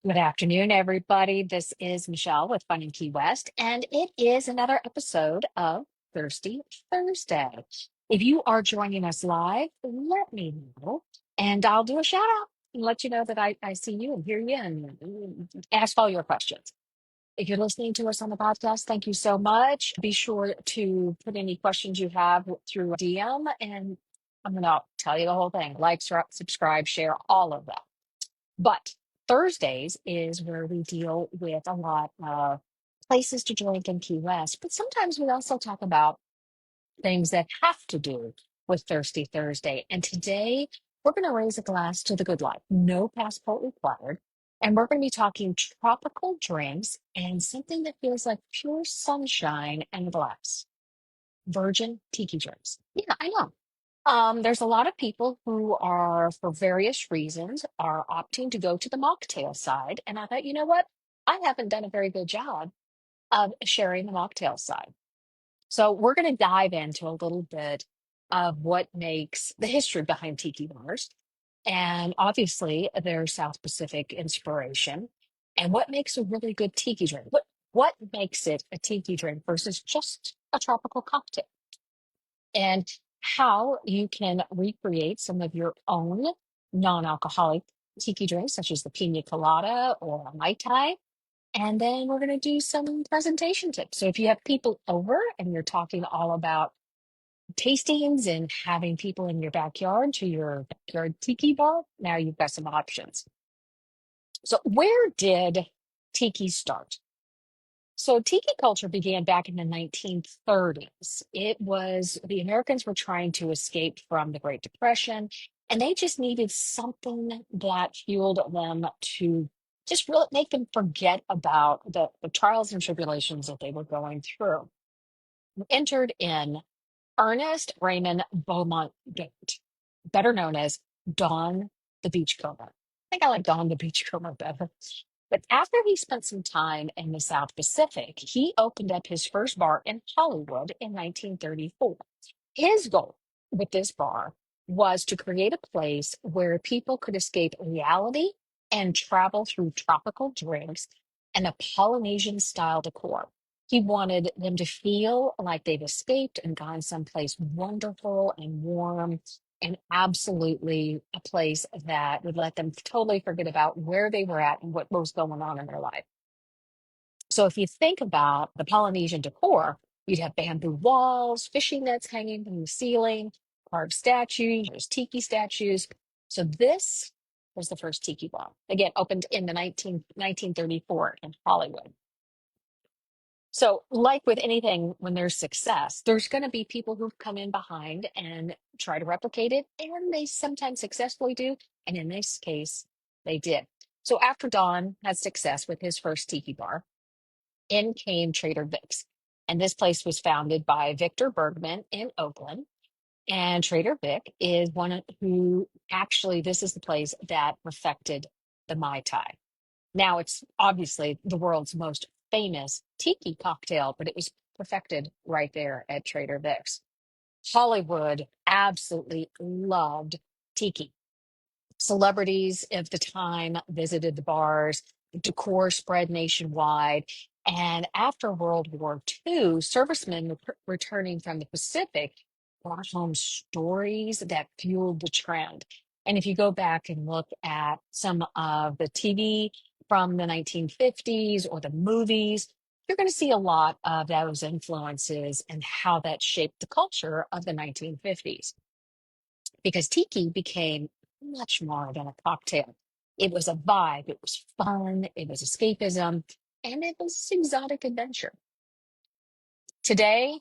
Good afternoon, everybody. This is Michelle with Fun in Key West, and it is another episode of Thirsty Thursday. If you are joining us live, let me know, and I'll do a shout out and let you know that I see you and hear you and ask all your questions. If you're listening to us on the podcast, thank you so much. Be sure to put any questions you have through DM, and I'm going to tell you the whole thing. Like, subscribe, share, all of that. But Thursdays is where we deal with a lot of places to drink in Key West. But sometimes we also talk about things that have to do with Thirsty Thursday. And today we're going to raise a glass to the good life. No passport required. And we're going to be talking tropical drinks and something that feels like pure sunshine in a glass. Virgin Tiki Drinks. Yeah, I know. There's a lot of people who are, for various reasons, are opting to go to the mocktail side. And I thought, you know what? I haven't done a very good job of sharing the mocktail side. So we're going to dive into a little bit of what makes the history behind tiki bars. And obviously, their South Pacific inspiration and what makes a really good tiki drink. What makes it a tiki drink versus just a tropical cocktail? And how you can recreate some of your own non-alcoholic tiki drinks, such as the Piña Colada or a Mai Tai. And then we're going to do some presentation tips. So if you have people over and you're talking all about tastings and having people in your backyard to your backyard tiki bar, now you've got some options. So where did tiki start? So tiki culture began back in the 1930s. It was the Americans were trying to escape from the Great Depression, and they just needed something that fueled them to just really make them forget about the trials and tribulations that they were going through. Entered in Ernest Raymond Beaumont Gate, better known as Don the Beachcomber. I think I like Don the Beachcomber better. But after he spent some time in the South Pacific, he opened up his first bar in Hollywood in 1934. His goal with this bar was to create a place where people could escape reality and travel through tropical drinks and a Polynesian style decor. He wanted them to feel like they've escaped and gone someplace wonderful and warm and absolutely a place that would let them totally forget about where they were at and what was going on in their life. So if you think about the Polynesian decor, you'd have bamboo walls, fishing nets hanging from the ceiling, carved statues, there's tiki statues. So this was the first tiki bar. Again, opened in the 1934 in Hollywood. So, like with anything, when there's success, there's going to be people who come in behind and try to replicate it, and they sometimes successfully do. And in this case, they did. So, after Don had success with his first tiki bar, in came Trader Vic's. And this place was founded by Victor Bergman in Oakland. And Trader Vic is who actually, this is the place that perfected the Mai Tai. Now it's obviously the world's most famous tiki cocktail, but it was perfected right there at Trader Vic's. Hollywood absolutely loved tiki. Celebrities of the time visited the bars, decor spread nationwide. And after World War II, servicemen returning from the Pacific brought home stories that fueled the trend. And if you go back and look at some of the TV from the 1950s or the movies, you're going to see a lot of those influences and how that shaped the culture of the 1950s. Because tiki became much more than a cocktail. It was a vibe, it was fun, it was escapism, and it was exotic adventure. Today,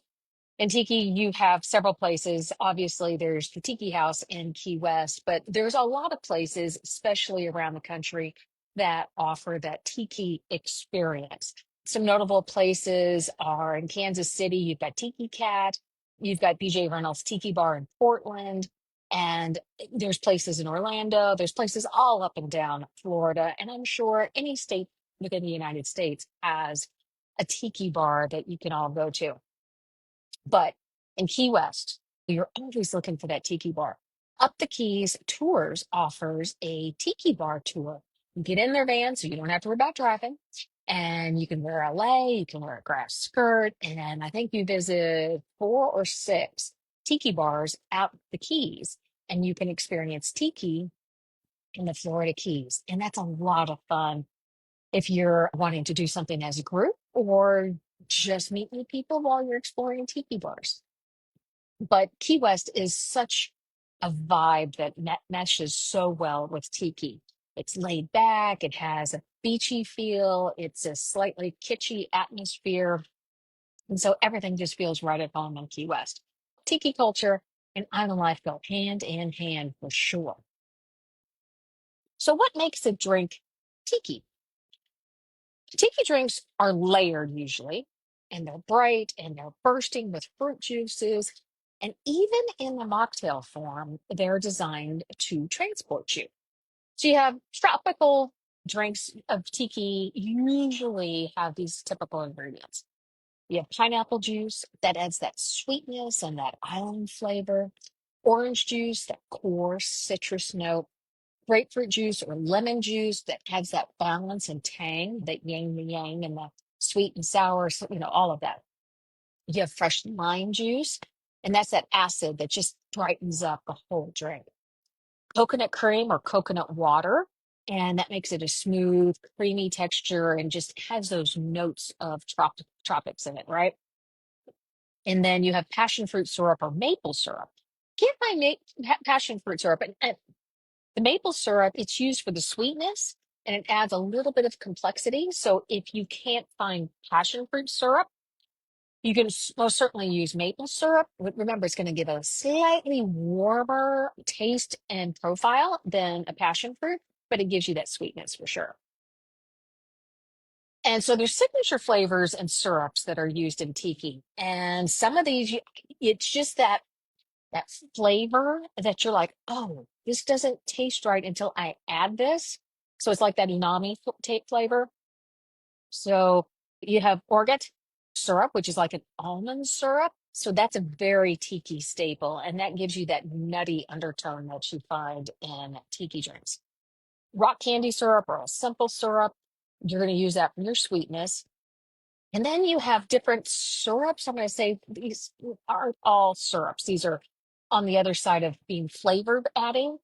in Tiki, you have several places. Obviously, there's the Tiki House in Key West, but there's a lot of places, especially around the country, that offer that Tiki experience. Some notable places are in Kansas City, you've got Tiki Cat, you've got BJ Reynolds Tiki Bar in Portland, and there's places in Orlando, there's places all up and down Florida, and I'm sure any state within the United States has a Tiki bar that you can all go to. But in Key West, you're always looking for that tiki bar. Up the Keys Tours offers a tiki bar tour get in their van so you don't have to worry about driving. And you can wear a lei, you can wear a grass skirt. And I think you visit 4 or 6 tiki bars out the Keys, and you can experience tiki in the Florida Keys. And that's a lot of fun if you're wanting to do something as a group or just meet new people while you're exploring tiki bars. But Key West is such a vibe that meshes so well with tiki. It's laid back, it has a beachy feel, it's a slightly kitschy atmosphere. And so everything just feels right at home in Key West. Tiki culture and island life go hand in hand for sure. So, what makes a drink tiki? Tiki drinks are layered usually, and they're bright and they're bursting with fruit juices. And even in the mocktail form, they're designed to transport you. So you have tropical drinks of tiki usually have these typical ingredients. You have pineapple juice that adds that sweetness and that island flavor, orange juice, that coarse citrus note, grapefruit juice or lemon juice that has that balance and tang, that yin and yang and the sweet and sour, so, all of that. You have fresh lime juice, and that's that acid that just brightens up the whole drink. Coconut cream or coconut water, and that makes it a smooth, creamy texture and just has those notes of tropics in it, right? And then you have passion fruit syrup or maple syrup. Can't find passion fruit syrup, and the maple syrup, it's used for the sweetness and it adds a little bit of complexity. So if you can't find passion fruit syrup, you can most certainly use maple syrup. But remember, it's going to give a slightly warmer taste and profile than a passion fruit, but it gives you that sweetness for sure. And so there's signature flavors and syrups that are used in tiki. And some of these, it's just that flavor that you're like, oh, this doesn't taste right until I add this. So it's like that umami flavor. So you have orgeat syrup, which is like an almond syrup. So that's a very tiki staple, and that gives you that nutty undertone that you find in tiki drinks. Rock candy syrup or a simple syrup, you're going to use that for your sweetness. And then you have different syrups. I'm going to say these aren't all syrups. These are on the other side of being flavored adding.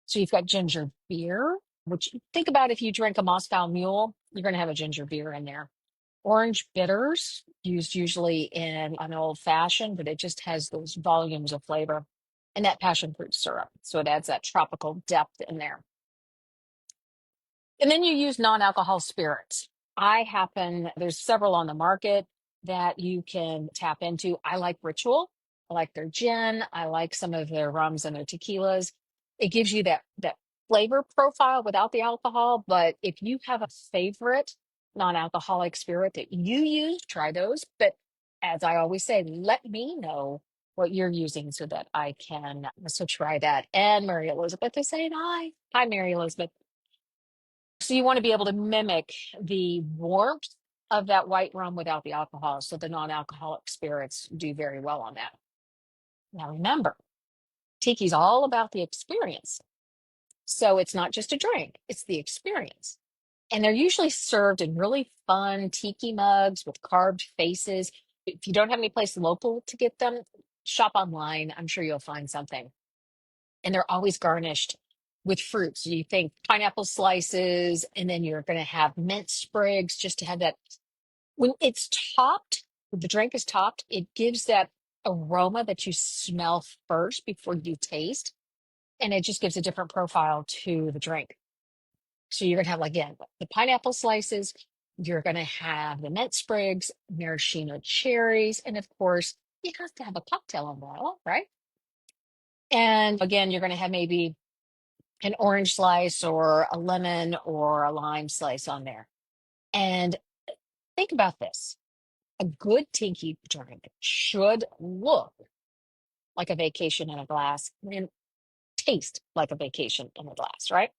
So you've got ginger beer, which think about if you drink a Moscow Mule, you're going to have a ginger beer in there. Orange bitters, used usually in an old fashioned, but it just has those volumes of flavor. And that passion fruit syrup. So it adds that tropical depth in there. And then you use non-alcohol spirits. There's several on the market that you can tap into. I like Ritual. I like their gin. I like some of their rums and their tequilas. It gives you that flavor profile without the alcohol. But if you have a favorite non-alcoholic spirit that you use, try those. But as I always say, let me know what you're using so that I can also try that. And Mary Elizabeth is saying hi. Hi, Mary Elizabeth. So you want to be able to mimic the warmth of that white rum without the alcohol. So the non-alcoholic spirits do very well on that. Now remember, tiki's all about the experience. So it's not just a drink, it's the experience. And they're usually served in really fun tiki mugs with carved faces. If you don't have any place local to get them, shop online. I'm sure you'll find something. And they're always garnished with fruits. So you think pineapple slices, and then you're going to have mint sprigs just to have that. When it's topped, when the drink is topped, it gives that aroma that you smell first before you taste. And it just gives a different profile to the drink. So you're going to have, again, the pineapple slices, you're going to have the mint sprigs, maraschino cherries, and of course, you have to have a cocktail umbrella, right? And again, you're going to have maybe an orange slice or a lemon or a lime slice on there. And think about this. A good tiki drink should look like a vacation in a glass and taste like a vacation in a glass, right?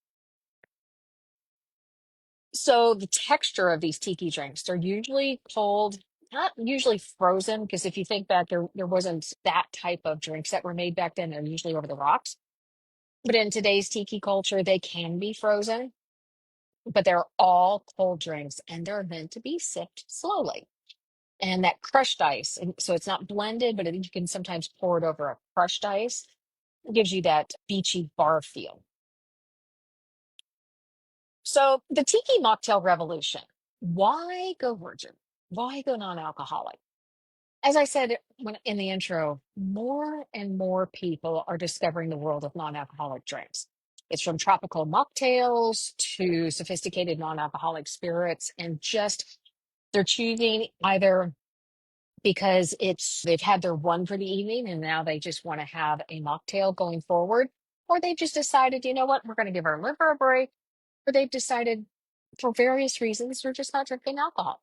So the texture of these tiki drinks, they're usually cold, not usually frozen, because if you think back, there wasn't that type of drinks that were made back then. They're usually over the rocks. But in today's tiki culture, they can be frozen. but they're all cold drinks and they're meant to be sipped slowly. And that crushed ice, and so it's not blended, but you can sometimes pour it over a crushed ice. It gives you that beachy bar feel. So the tiki mocktail revolution. Why go virgin? Why go non-alcoholic? As I said in the intro, more and more people are discovering the world of non-alcoholic drinks. It's from tropical mocktails to sophisticated non-alcoholic spirits, and just they're choosing either because they've had their one for the evening and now they just want to have a mocktail going forward, or they've just decided, you know what, we're going to give our liver a break, or they've decided for various reasons we're just not drinking alcohol.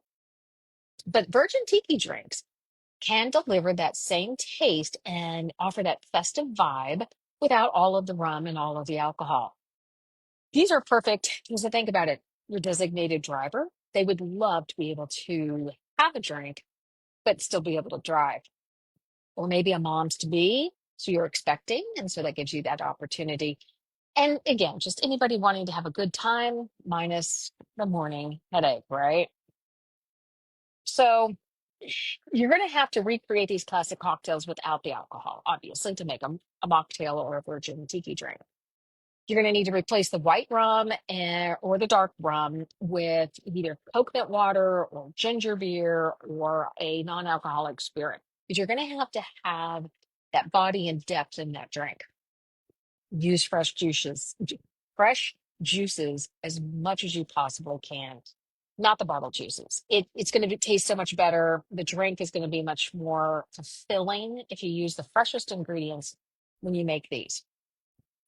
But Virgin Tiki Drinks can deliver that same taste and offer that festive vibe without all of the rum and all of the alcohol. These are perfect, because to think about it, your designated driver, they would love to be able to have a drink, but still be able to drive. Or maybe a mom's to be, so you're expecting, and so that gives you that opportunity. And again, just anybody wanting to have a good time, minus the morning headache, right? So you're going to have to recreate these classic cocktails without the alcohol, obviously, to make a mocktail or a virgin tiki drink. You're going to need to replace the white rum or the dark rum with either coconut water or ginger beer or a non-alcoholic spirit. Because you're going to have that body and depth in that drink. Use fresh juices as much as you possibly can. Not the bottle juices. It's going to taste so much better. The drink is going to be much more fulfilling if you use the freshest ingredients when you make these.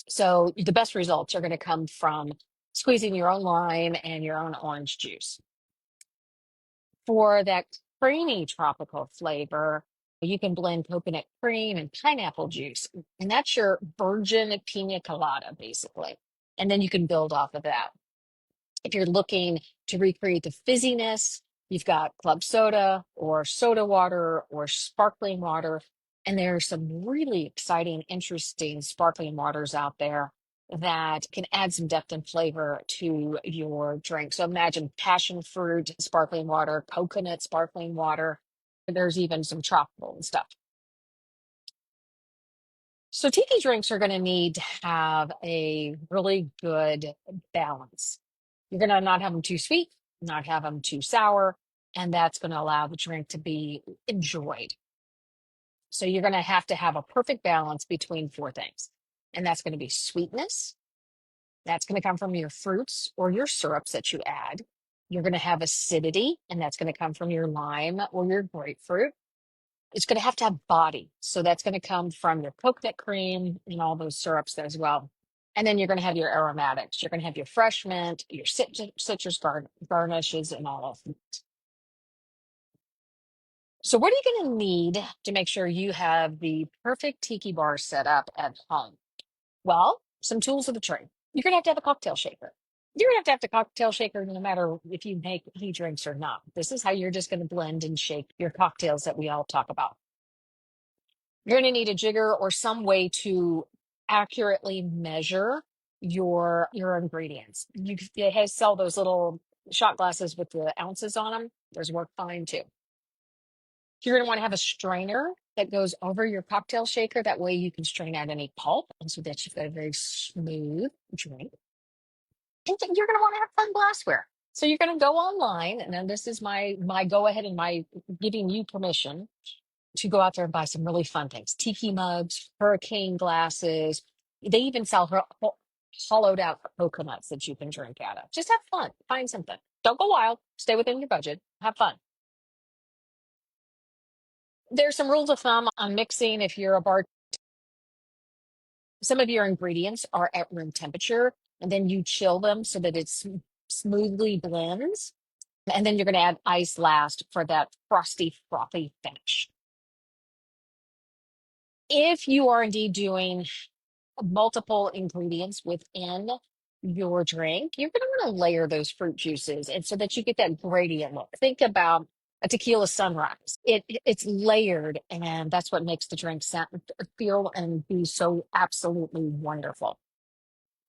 So the best results are going to come from squeezing your own lime and your own orange juice. For that creamy tropical flavor, you can blend coconut cream and pineapple juice, and that's your virgin Piña Colada, basically. And then you can build off of that. If you're looking to recreate the fizziness, you've got club soda or soda water or sparkling water. And there are some really exciting, interesting sparkling waters out there that can add some depth and flavor to your drink. So imagine passion fruit sparkling water, coconut sparkling water. There's even some tropical and stuff. So tiki drinks are going to need to have a really good balance. You're going to not have them too sweet, not have them too sour, and that's going to allow the drink to be enjoyed. So you're going to have a perfect balance between four things. And that's going to be sweetness. That's going to come from your fruits or your syrups that you add. You're going to have acidity, and that's going to come from your lime or your grapefruit. It's going to have body. So that's going to come from your coconut cream and all those syrups as well. And then you're going to have your aromatics. You're going to have your fresh mint, your citrus garnishes, and all of them. So what are you going to need to make sure you have the perfect tiki bar set up at home? Well, some tools of the trade. You're going to have a cocktail shaker. You're going to have the cocktail shaker no matter if you make heat drinks or not. This is how you're just going to blend and shake your cocktails that we all talk about. You're going to need a jigger or some way to accurately measure your ingredients. They sell those little shot glasses with the ounces on them. Those work fine too. You're going to want to have a strainer that goes over your cocktail shaker. That way you can strain out any pulp, and so that you've got a very smooth drink. And then you're going to want to have fun glassware. So you're going to go online, and then this is my go ahead and my giving you permission to go out there and buy some really fun things. Tiki mugs, hurricane glasses. They even sell hollowed out coconuts that you can drink out of. Just have fun. Find something. Don't go wild. Stay within your budget. Have fun. There's some rules of thumb on mixing. If you're a bar, some of your ingredients are at room temperature, and then you chill them so that it smoothly blends. And then you're going to add ice last for that frosty, frothy finish. If you are indeed doing multiple ingredients within your drink, you're going to want to layer those fruit juices, and so that you get that gradient look. Think about a tequila sunrise. It's layered, and that's what makes the drink feel and be so absolutely wonderful.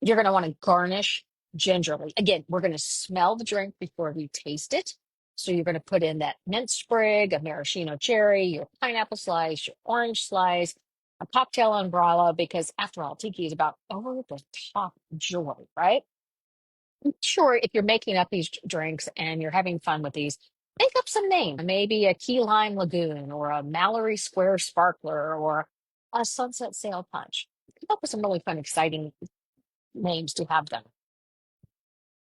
You're going to want to garnish gingerly. Again, we're going to smell the drink before we taste it. So you're going to put in that mint sprig, a maraschino cherry, your pineapple slice, your orange slice, a cocktail umbrella, because after all, tiki is about over the top joy, right? Sure, if you're making up these drinks and you're having fun with these, make up some names. Maybe a key lime lagoon or a Mallory Square sparkler or a sunset sail punch. Come up with some really fun, exciting names to have them.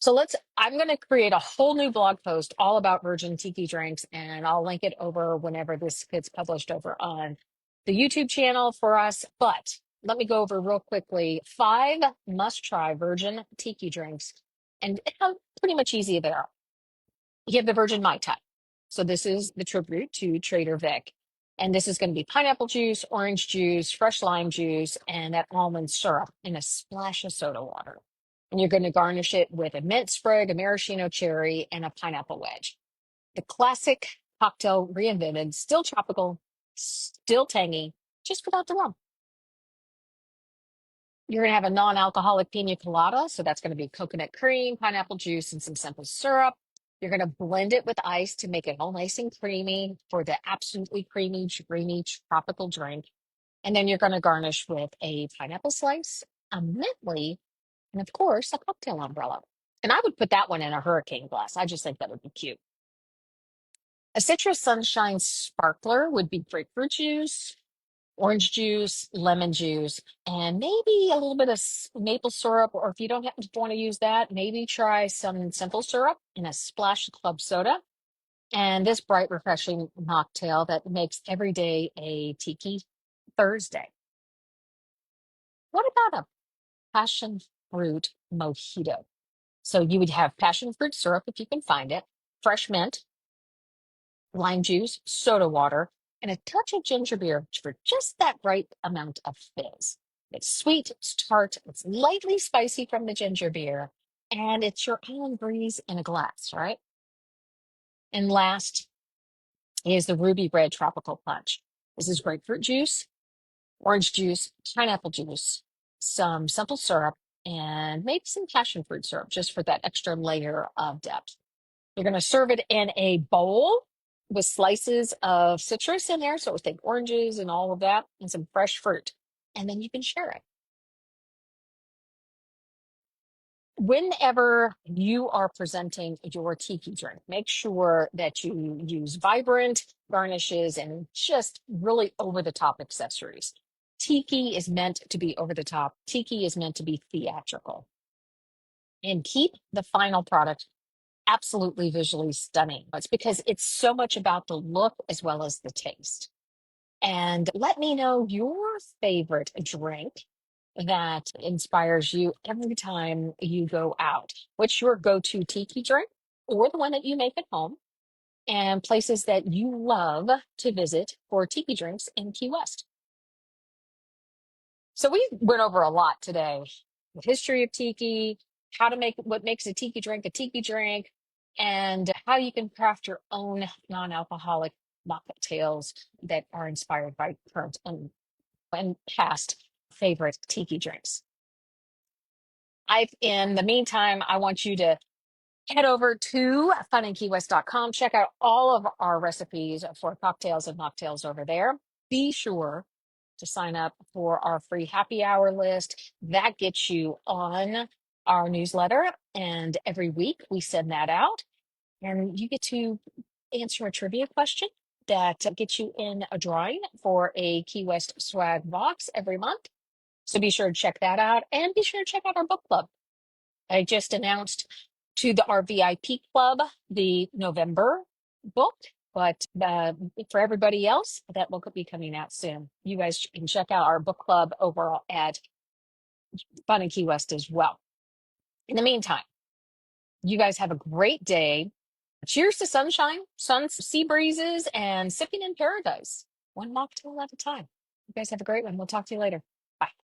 So I'm going to create a whole new blog post all about Virgin Tiki Drinks, and I'll link it over whenever this gets published over on the YouTube channel for us. But let me go over real quickly 5 must try Virgin Tiki Drinks and how pretty much easy they are. You have the Virgin Mai Tai. So this is the tribute to Trader Vic. And this is going to be pineapple juice, orange juice, fresh lime juice, and that almond syrup in a splash of soda water. And you're going to garnish it with a mint sprig, a maraschino cherry, and a pineapple wedge. The classic cocktail reinvented, still tropical, still tangy, just without the rum. You're going to have a non-alcoholic Piña Colada. So that's going to be coconut cream, pineapple juice, and some simple syrup. You're going to blend it with ice to make it all nice and creamy for the absolutely creamy, dreamy tropical drink. And then you're going to garnish with a pineapple slice, a mint leaf, and of course, a cocktail umbrella. And I would put that one in a hurricane glass. I just think that would be cute. A citrus sunshine sparkler would be grapefruit juice, orange juice, lemon juice, and maybe a little bit of maple syrup. Or if you don't want to use that, maybe try some simple syrup and a splash of club soda. And this bright, refreshing mocktail that makes every day a Tiki Thursday. What about a passion fruit mojito? So you would have passion fruit syrup if you can find it, fresh mint, lime juice, soda water, and a touch of ginger beer for just that right amount of fizz. It's sweet, it's tart, it's lightly spicy from the ginger beer, and it's your island breeze in a glass, right? And last is the Ruby Red Tropical Punch. This is grapefruit juice, orange juice, pineapple juice, some simple syrup, and maybe some passion fruit syrup just for that extra layer of depth. You're going to serve it in a bowl with slices of citrus in there. So think oranges and all of that and some fresh fruit. And then you can share it. Whenever you are presenting your tiki drink, make sure that you use vibrant garnishes and just really over the top accessories. Tiki is meant to be over the top. Tiki is meant to be theatrical. And keep the final product absolutely visually stunning. It's because it's so much about the look as well as the taste. And let me know your favorite drink that inspires you every time you go out. What's your go-to tiki drink or the one that you make at home? And places that you love to visit for tiki drinks in Key West. So we went over a lot today. The history of tiki, how to make what makes a tiki drink, and how you can craft your own non-alcoholic mocktails that are inspired by current and past favorite tiki drinks. In the meantime, I want you to head over to FunInKeyWest.com. Check out all of our recipes for cocktails and mocktails over there. Be sure to sign up for our free happy hour list. That gets you on our newsletter. And every week we send that out. And you get to answer a trivia question that gets you in a drawing for a Key West swag box every month. So be sure to check that out. And be sure to check out our book club. I just announced to our VIP club the November book, but for everybody else, that book will be coming out soon. You guys can check out our book club over at Fun in Key West as well. In the meantime, you guys have a great day. Cheers to sunshine, sea breezes, and sipping in paradise, one mocktail at a time. You guys have a great one. We'll talk to you later. Bye.